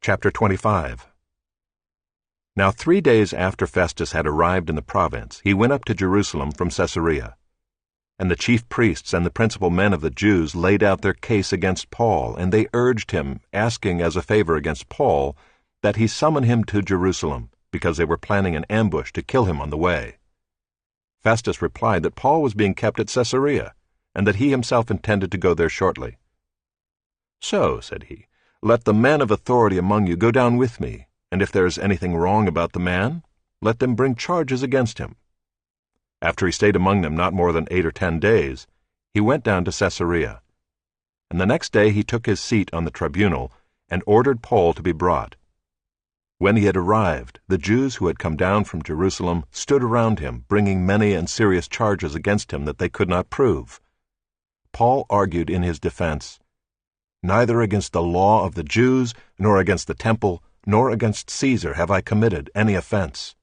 Chapter 25. Now 3 days after Festus had arrived in the province, he went up to Jerusalem from Caesarea. And the chief priests and the principal men of the Jews laid out their case against Paul, and they urged him, asking as a favor against Paul, that he summon him to Jerusalem, because they were planning an ambush to kill him on the way. Festus replied that Paul was being kept at Caesarea, and that he himself intended to go there shortly. "So," said he, "let the men of authority among you go down with me, and if there is anything wrong about the man, let them bring charges against him." After he stayed among them not more than 8 or 10 days, he went down to Caesarea. And the next day he took his seat on the tribunal and ordered Paul to be brought. When he had arrived, the Jews who had come down from Jerusalem stood around him, bringing many and serious charges against him that they could not prove. Paul argued in his defense, "Neither against the law of the Jews, nor against the temple, nor against Caesar have I committed any offense."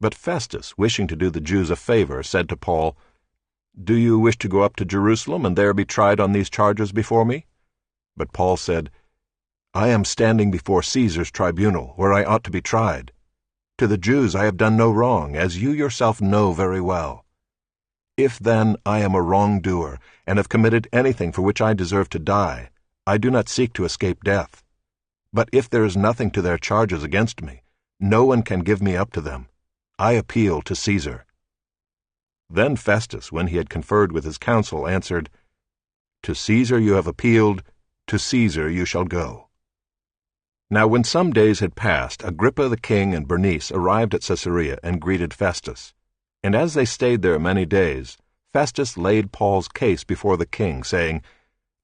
But Festus, wishing to do the Jews a favor, said to Paul, "Do you wish to go up to Jerusalem and there be tried on these charges before me?" But Paul said, "I am standing before Caesar's tribunal, where I ought to be tried. To the Jews I have done no wrong, as you yourself know very well. If then I am a wrongdoer, and have committed anything for which I deserve to die, I do not seek to escape death. But if there is nothing to their charges against me, no one can give me up to them. I appeal to Caesar." Then Festus, when he had conferred with his council, answered, "To Caesar you have appealed, to Caesar you shall go." Now when some days had passed, Agrippa the king and Bernice arrived at Caesarea and greeted Festus. And as they stayed there many days, Festus laid Paul's case before the king, saying,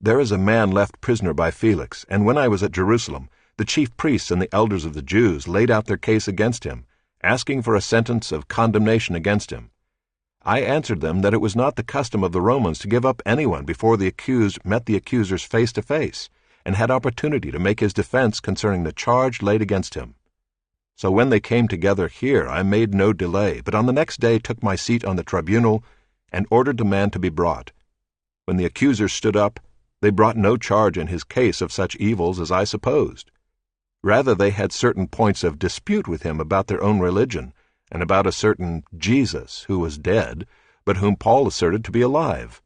"There is a man left prisoner by Felix, and when I was at Jerusalem, the chief priests and the elders of the Jews laid out their case against him, asking for a sentence of condemnation against him. I answered them that it was not the custom of the Romans to give up anyone before the accused met the accusers face to face, and had opportunity to make his defense concerning the charge laid against him. So when they came together here, I made no delay, but on the next day took my seat on the tribunal, and ordered the man to be brought. When the accusers stood up, they brought no charge in his case of such evils as I supposed. Rather, they had certain points of dispute with him about their own religion, and about a certain Jesus, who was dead, but whom Paul asserted to be alive.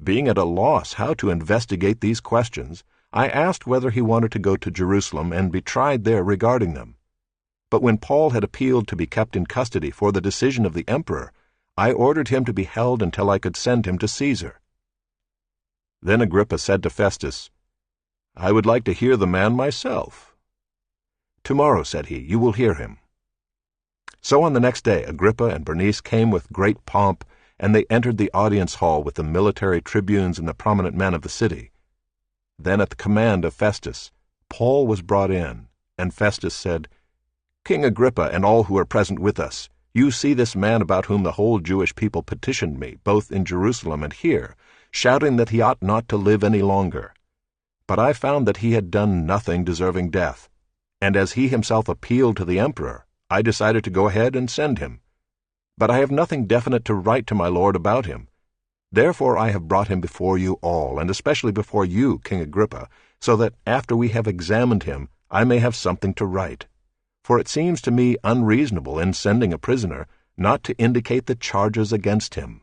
Being at a loss how to investigate these questions, I asked whether he wanted to go to Jerusalem and be tried there regarding them. But when Paul had appealed to be kept in custody for the decision of the emperor, I ordered him to be held until I could send him to Caesar." Then Agrippa said to Festus, "I would like to hear the man myself." "Tomorrow," said he, "you will hear him." So on the next day Agrippa and Bernice came with great pomp, and they entered the audience hall with the military tribunes and the prominent men of the city. Then at the command of Festus, Paul was brought in, and Festus said, "King Agrippa and all who are present with us, you see this man about whom the whole Jewish people petitioned me, both in Jerusalem and here, shouting that he ought not to live any longer. But I found that he had done nothing deserving death, and as he himself appealed to the emperor, I decided to go ahead and send him. But I have nothing definite to write to my lord about him. Therefore I have brought him before you all, and especially before you, King Agrippa, so that after we have examined him, I may have something to write. For it seems to me unreasonable in sending a prisoner not to indicate the charges against him."